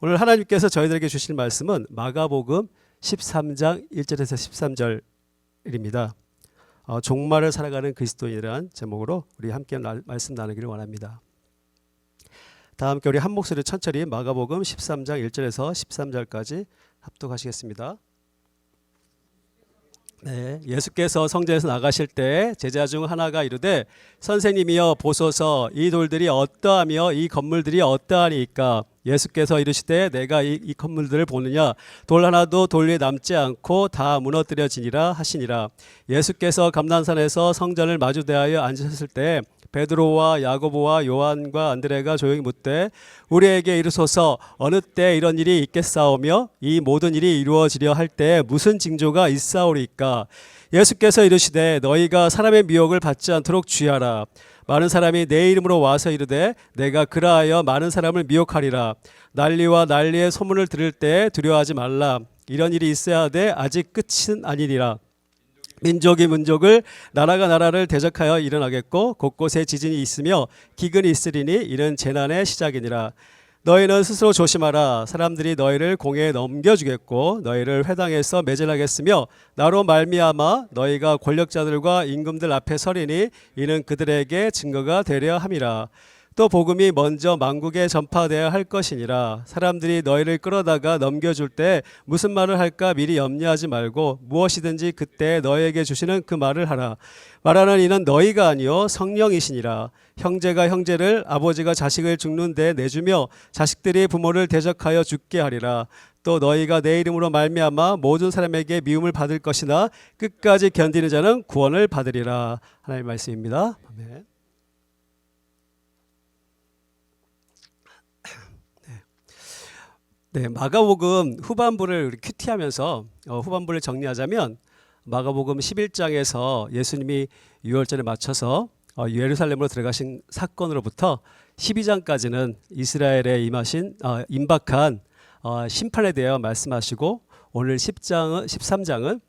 오늘 하나님께서 저희들에게 주실 말씀은 마가복음 13장 1절에서 13절입니다. 종말을 살아가는 그리스도인이라는 제목으로 우리 함께 말씀 나누기를 원합니다. 다 함께 우리 한 목소리로 천천히 마가복음 13장 1절에서 13절까지 합독하시겠습니다. 네, 예수께서 성전에서 나가실 때 제자 중 하나가 이르되 선생님이여 보소서 이 돌들이 어떠하며 이 건물들이 어떠하니까. 예수께서 이르시되 내가 이 건물들을 보느냐 돌 하나도 돌 위에 남지 않고 다 무너뜨려지니라 하시니라. 예수께서 감난산에서 성전을 마주 대하여 앉으셨을 때 베드로와 야고보와 요한과 안드레가 조용히 묻되 우리에게 이르소서 어느 때 이런 일이 있겠사오며 이 모든 일이 이루어지려 할 때 무슨 징조가 있사오리까. 예수께서 이르시되 너희가 사람의 미혹을 받지 않도록 주의하라. 많은 사람이 내 이름으로 와서 이르되 내가 그라하여 많은 사람을 미혹하리라. 난리와 난리의 소문을 들을 때 두려워하지 말라. 이런 일이 있어야 하되 아직 끝은 아니니라. 민족이 민족을 나라가 나라를 대적하여 일어나겠고 곳곳에 지진이 있으며 기근이 있으리니 이는 재난의 시작이니라. 너희는 스스로 조심하라. 사람들이 너희를 공회에 넘겨주겠고 너희를 회당에서 매질하겠으며 나로 말미암아 너희가 권력자들과 임금들 앞에 서리니 이는 그들에게 증거가 되려 함이라. 또 복음이 먼저 만국에 전파되어야 할 것이니라. 사람들이 너희를 끌어다가 넘겨줄 때 무슨 말을 할까 미리 염려하지 말고 무엇이든지 그때 너희에게 주시는 그 말을 하라. 말하는 이는 너희가 아니요 성령이시니라. 형제가 형제를 아버지가 자식을 죽는 데 내주며 자식들이 부모를 대적하여 죽게 하리라. 또 너희가 내 이름으로 말미암아 모든 사람에게 미움을 받을 것이나 끝까지 견디는 자는 구원을 받으리라. 하나님의 말씀입니다. 아멘. 네, 마가복음 후반부를 큐티하면서 후반부를 정리하자면 마가복음 11장에서 예수님이 유월절에 맞춰서 예루살렘으로 들어가신 사건으로부터 12장까지는 이스라엘에 임박한 심판에 대하여 말씀하시고 오늘 13장은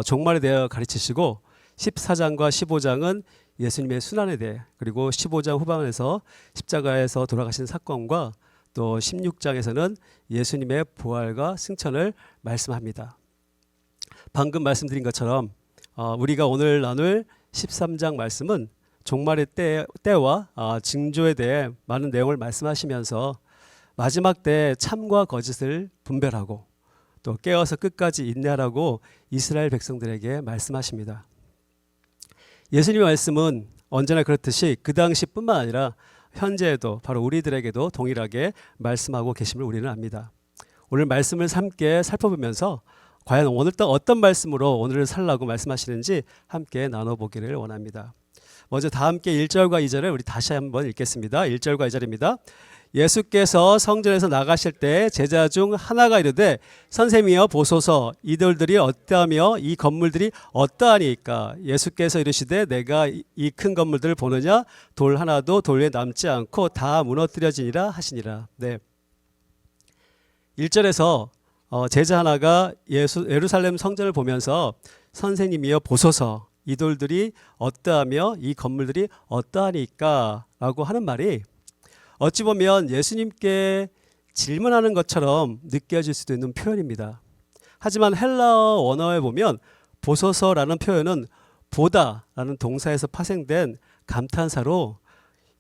종말에 대하여 가르치시고 14장과 15장은 예수님의 순환에 대해 그리고 15장 후반에서 십자가에서 돌아가신 사건과 또 16장에서는 예수님의 부활과 승천을 말씀합니다. 방금 말씀드린 것처럼 우리가 오늘 나눌 13장 말씀은 종말의 때와 징조에 대해 많은 내용을 말씀하시면서 마지막 때 참과 거짓을 분별하고 또 깨어서 끝까지 인내하라고 이스라엘 백성들에게 말씀하십니다. 예수님의 말씀은 언제나 그렇듯이 그 당시뿐만 아니라 현재에도 바로 우리들에게도 동일하게 말씀하고 계심을 우리는 압니다. 오늘 말씀을 함께 살펴보면서 과연 오늘 또 어떤 말씀으로 오늘을 살라고 말씀하시는지 함께 나눠보기를 원합니다. 먼저 다 함께 1절과 2절을 우리 다시 한번 읽겠습니다. 1절과 2절입니다. 예수께서 성전에서 나가실 때 제자 중 하나가 이르되 선생님이여 보소서 이 돌들이 어떠하며 이 건물들이 어떠하니까. 예수께서 이르시되 내가 이 큰 건물들을 보느냐 돌 하나도 돌 위에 남지 않고 다 무너뜨려지니라 하시니라. 네. 1절에서 제자 하나가 예루살렘 성전을 보면서 선생님이여 보소서 이 돌들이 어떠하며 이 건물들이 어떠하니까 라고 하는 말이 어찌 보면 예수님께 질문하는 것처럼 느껴질 수도 있는 표현입니다. 하지만 헬라어 원어에 보면 보소서라는 표현은 보다라는 동사에서 파생된 감탄사로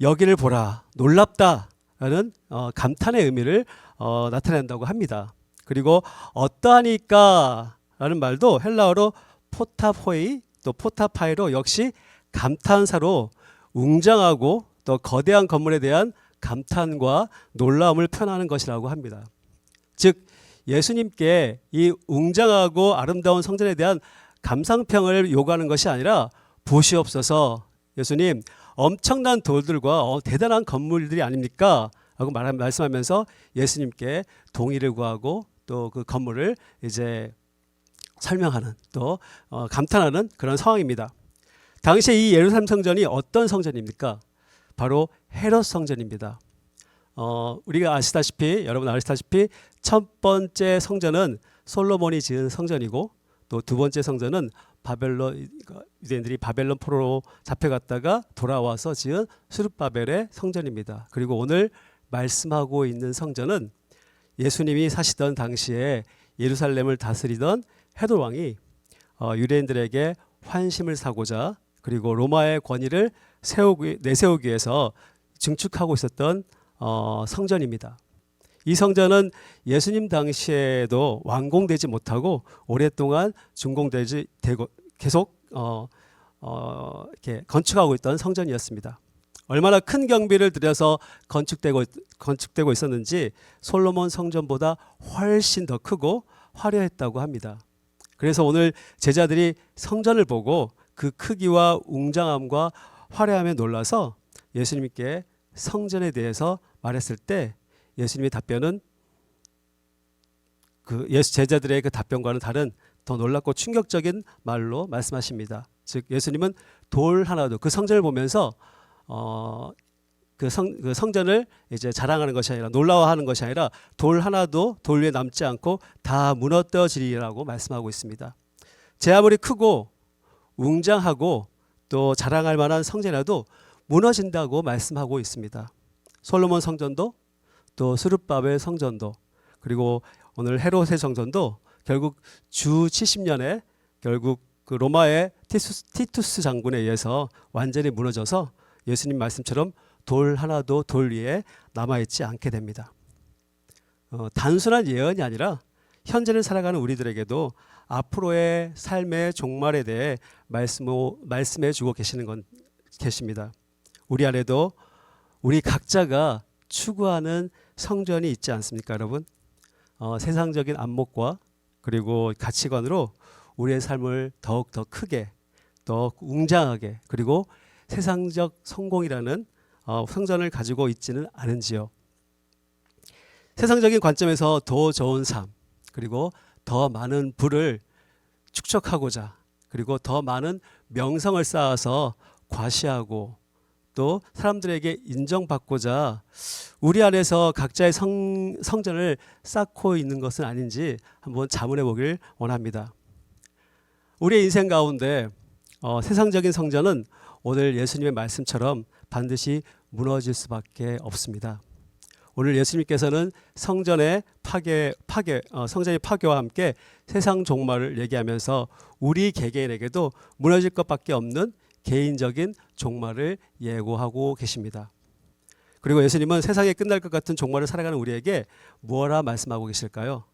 여기를 보라, 놀랍다라는 감탄의 의미를 나타낸다고 합니다. 그리고 어떠하니까 라는 말도 헬라어로 포타포이 또 포타파이로 역시 감탄사로 웅장하고 또 거대한 건물에 대한 감탄과 놀라움을 표현하는 것이라고 합니다. 즉 예수님께 이 웅장하고 아름다운 성전에 대한 감상평을 요구하는 것이 아니라 보시옵소서 예수님 엄청난 돌들과 대단한 건물들이 아닙니까? 라고 말씀하면서 예수님께 동의를 구하고 또 그 건물을 이제 설명하는 또 감탄하는 그런 상황입니다. 당시에 이 예루살렘 성전이 어떤 성전입니까? 바로 헤롯 성전입니다. 우리가 여러분 아시다시피 첫 번째 성전은 솔로몬이 지은 성전이고 또 두 번째 성전은 유대인들이 바벨론 포로로 잡혀갔다가 돌아와서 지은 스룹바벨의 성전입니다. 그리고 오늘 말씀하고 있는 성전은 예수님이 사시던 당시에 예루살렘을 다스리던 헤롯 왕이 유대인들에게 환심을 사고자 그리고 로마의 권위를 내세우기 위해서 증축하고 있었던 성전입니다. 이 성전은 예수님 당시에도 완공되지 못하고 오랫동안 계속 이렇게 건축하고 있던 성전이었습니다. 얼마나 큰 경비를 들여서 건축되고 있었는지 솔로몬 성전보다 훨씬 더 크고 화려했다고 합니다. 그래서 오늘 제자들이 성전을 보고 그 크기와 웅장함과 화려함에 놀라서 예수님께 성전에 대해서 말했을 때 예수님의 답변은 제자들의 그 답변과는 다른 더 놀랍고 충격적인 말로 말씀하십니다. 즉 예수님은 돌 하나도 그 성전을 보면서 그 성전을 이제 자랑하는 것이 아니라 놀라워하는 것이 아니라 돌 하나도 돌 위에 남지 않고 다 무너뜨려지리라고 말씀하고 있습니다. 제 아무리 크고 웅장하고 또 자랑할 만한 성전이라도 무너진다고 말씀하고 있습니다. 솔로몬 성전도 또 스룹바벨 성전도 그리고 오늘 헤롯의 성전도 결국 주 70년에 결국 그 로마의 티투스 장군에 의해서 완전히 무너져서 예수님 말씀처럼 돌 하나도 돌 위에 남아있지 않게 됩니다. 단순한 예언이 아니라 현재를 살아가는 우리들에게도 앞으로의 삶의 종말에 대해 말씀해 주고 계십니다. 우리 안에도 우리 각자가 추구하는 성전이 있지 않습니까, 여러분? 세상적인 안목과 그리고 가치관으로 우리의 삶을 더욱 더 크게, 더 웅장하게 그리고 세상적 성공이라는 성전을 가지고 있지는 않은지요. 세상적인 관점에서 더 좋은 삶 그리고 더 많은 부를 축적하고자 그리고 더 많은 명성을 쌓아서 과시하고 또 사람들에게 인정받고자 우리 안에서 각자의 성전을 쌓고 있는 것은 아닌지 한번 자문해 보길 원합니다. 우리의 인생 가운데 세상적인 성전은 오늘 예수님의 말씀처럼 반드시 무너질 수밖에 없습니다. 오늘 예수님께서는 성전의 파괴와 함께 세상 종말을 얘기하면서 우리 개개인에게도 무너질 것밖에 없는 개인적인 종말을 예고하고 계십니다. 그리고 예수님은 세상에 끝날 것 같은 종말을 살아가는 우리에게 뭐라 말씀하고 계실까요?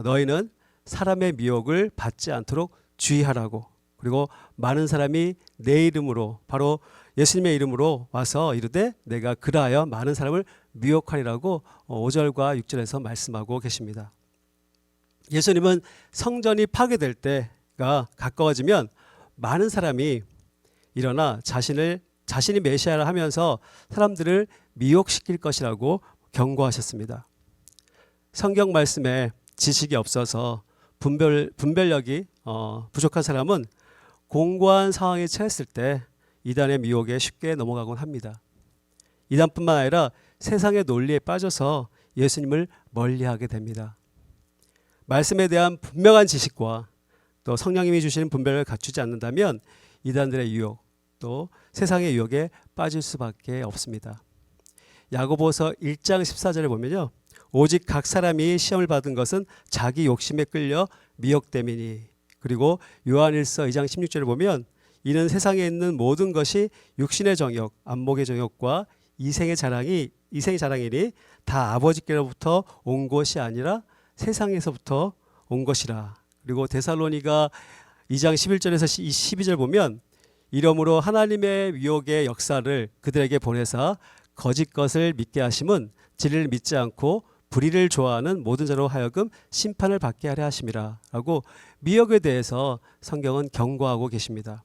너희는 사람의 미혹을 받지 않도록 주의하라고. 그리고 많은 사람이 내 이름으로 바로 예수님의 이름으로 와서 이르되 내가 그라하여 많은 사람을 미혹하리라고 5절과 6절에서 말씀하고 계십니다. 예수님은 성전이 파괴될 때가 가까워지면 많은 사람이 일어나 자신이 메시아라 하면서 사람들을 미혹시킬 것이라고 경고하셨습니다. 성경 말씀에 지식이 없어서 분별력이 부족한 사람은 공고한 상황에 처했을 때 이단의 미혹에 쉽게 넘어가곤 합니다. 이단뿐만 아니라 세상의 논리에 빠져서 예수님을 멀리하게 됩니다. 말씀에 대한 분명한 지식과 또 성령님이 주시는 분별을 갖추지 않는다면 이단들의 유혹 또 세상의 유혹에 빠질 수밖에 없습니다. 야고보서 1장 14절에 보면요. 오직 각 사람이 시험을 받은 것은 자기 욕심에 끌려 미혹됨이니. 그리고 요한일서 2장 16절에 보면 이는 세상에 있는 모든 것이 육신의 정욕, 안목의 정욕과 이생의 자랑이니 다 아버지께로부터 온 것이 아니라 세상에서부터 온 것이라. 그리고 데살로니가 2장 11절에서 12절 보면 이러므로 하나님의 위혹의 역사를 그들에게 보내사 거짓 것을 믿게 하심은 진리를 믿지 않고 불의를 좋아하는 모든 자로 하여금 심판을 받게 하려 하심이라 라고 미혹에 대해서 성경은 경고하고 계십니다.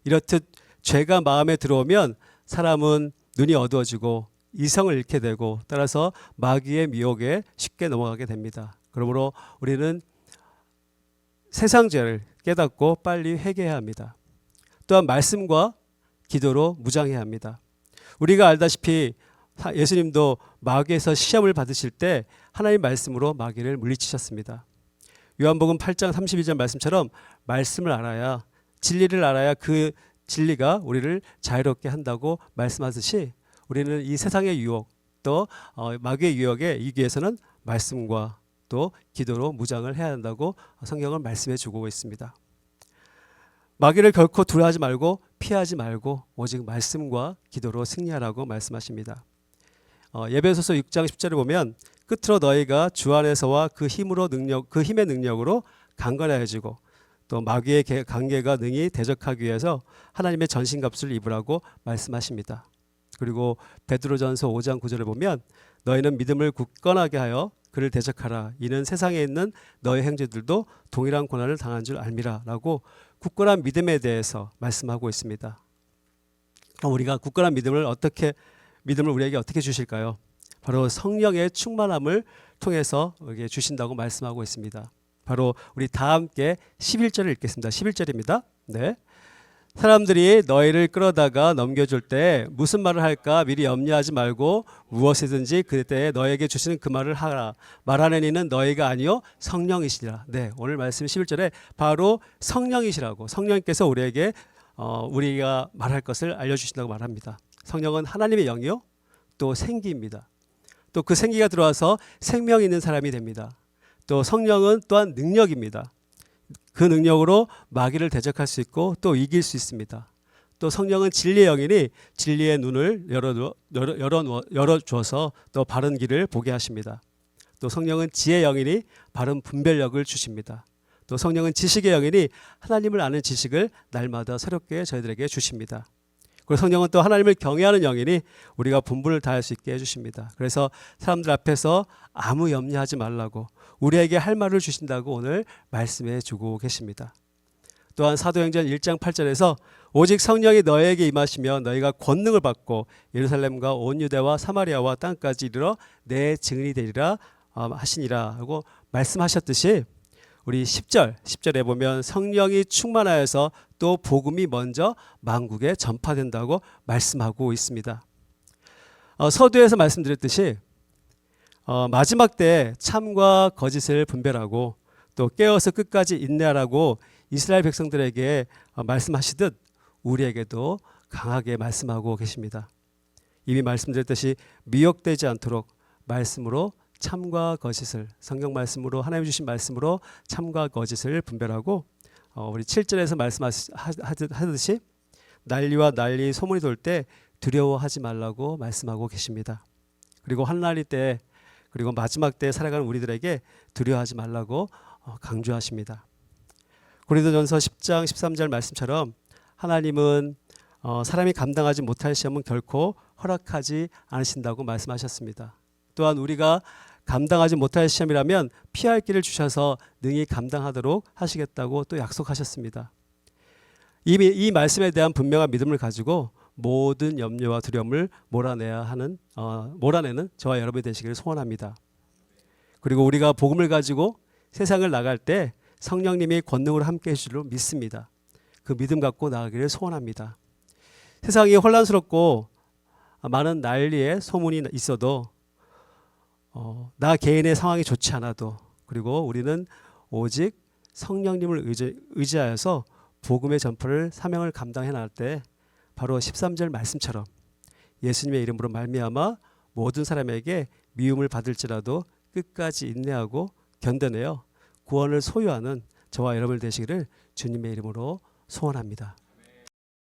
이렇듯 죄가 마음에 들어오면 사람은 눈이 어두워지고 이성을 잃게 되고 따라서 마귀의 미혹에 쉽게 넘어가게 됩니다. 그러므로 우리는 세상 죄를 깨닫고 빨리 회개해야 합니다. 또한 말씀과 기도로 무장해야 합니다. 우리가 알다시피 예수님도 마귀에서 시험을 받으실 때 하나님 말씀으로 마귀를 물리치셨습니다. 요한복음 8장 32절 말씀처럼 말씀을 알아야 진리를 알아야 그 진리가 우리를 자유롭게 한다고 말씀하듯이 우리는 이 세상의 유혹 또 마귀의 유혹에 이기기 위해서는 말씀과 또 기도로 무장을 해야 한다고 성경은 말씀해 주고 있습니다. 마귀를 결코 두려워하지 말고 피하지 말고 오직 말씀과 기도로 승리하라고 말씀하십니다. 예배소서 6장 10절을 보면 끝으로 너희가 주 안에서와 그 힘의 능력으로 강건해지고 또 마귀의 관계가 능히 대적하기 위해서 하나님의 전신갑주를 입으라고 말씀하십니다. 그리고 베드로전서 5장 9절을 보면 너희는 믿음을 굳건하게 하여 그를 대적하라. 이는 세상에 있는 너희 형제들도 동일한 고난을 당한 줄 알미라 라고 굳건한 믿음에 대해서 말씀하고 있습니다. 우리가 굳건한 믿음을 우리에게 어떻게 주실까요? 바로 성령의 충만함을 통해서 주신다고 말씀하고 있습니다. 바로 우리 다 함께 11절을 읽겠습니다. 11절입니다. 네. 사람들이 너희를 끌어다가 넘겨줄 때 무슨 말을 할까 미리 염려하지 말고 무엇이든지 그때 너에게 주시는 그 말을 하라. 말하는 이는 너희가 아니요 성령이시니라. 네, 오늘 말씀 11절에 바로 성령이시라고 성령께서 우리에게 우리가 말할 것을 알려주신다고 말합니다. 성령은 하나님의 영이요 또 생기입니다. 또 그 생기가 들어와서 생명 있는 사람이 됩니다. 또 성령은 또한 능력입니다. 그 능력으로 마귀를 대적할 수 있고 또 이길 수 있습니다. 또 성령은 진리의 영이니 진리의 눈을 열어주어서 또 바른 길을 보게 하십니다. 또 성령은 지혜의 영이니 바른 분별력을 주십니다. 또 성령은 지식의 영이니 하나님을 아는 지식을 날마다 새롭게 저희들에게 주십니다. 그리고 성령은 또 하나님을 경외하는 영이니 우리가 분분을 다할 수 있게 해주십니다. 그래서 사람들 앞에서 아무 염려하지 말라고 우리에게 할 말을 주신다고 오늘 말씀해 주고 계십니다. 또한 사도행전 1장 8절에서 오직 성령이 너희에게 임하시면 너희가 권능을 받고 예루살렘과 온 유대와 사마리아와 땅까지 이르러 내 증인이 되리라 하시니라 하고 말씀하셨듯이 우리 10절에 보면 성령이 충만하여서 또 복음이 먼저 만국에 전파된다고 말씀하고 있습니다. 서두에서 말씀드렸듯이 마지막 때 참과 거짓을 분별하고 또 깨어서 끝까지 인내하라고 이스라엘 백성들에게 말씀하시듯 우리에게도 강하게 말씀하고 계십니다. 이미 말씀드렸듯이 미혹되지 않도록 말씀으로 참과 거짓을 성경 말씀으로 하나님 주신 말씀으로 참과 거짓을 분별하고 우리 7절에서 말씀하듯이 난리와 난리 소문이 돌 때 두려워하지 말라고 말씀하고 계십니다. 그리고 환난이 때 그리고 마지막 때 살아가는 우리들에게 두려워하지 말라고 강조하십니다. 고린도전서 10장 13절 말씀처럼 하나님은 사람이 감당하지 못할 시험은 결코 허락하지 않으신다고 말씀하셨습니다. 또한 우리가 감당하지 못할 시험이라면 피할 길을 주셔서 능히 감당하도록 하시겠다고 또 약속하셨습니다. 이미 이 말씀에 대한 분명한 믿음을 가지고 모든 염려와 두려움을 몰아내는 저와 여러분이 되시기를 소원합니다. 그리고 우리가 복음을 가지고 세상을 나갈 때 성령님이 권능으로 함께 해주실 줄 믿습니다. 그 믿음 갖고 나가기를 소원합니다. 세상이 혼란스럽고 많은 난리의 소문이 있어도 나 개인의 상황이 좋지 않아도 그리고 우리는 오직 성령님을 의지하여서 복음의 전파를 사명을 감당해 나갈 때 바로 13절 말씀처럼 예수님의 이름으로 말미암아 모든 사람에게 미움을 받을지라도 끝까지 인내하고 견뎌내어 구원을 소유하는 저와 여러분 되시기를 주님의 이름으로 소원합니다.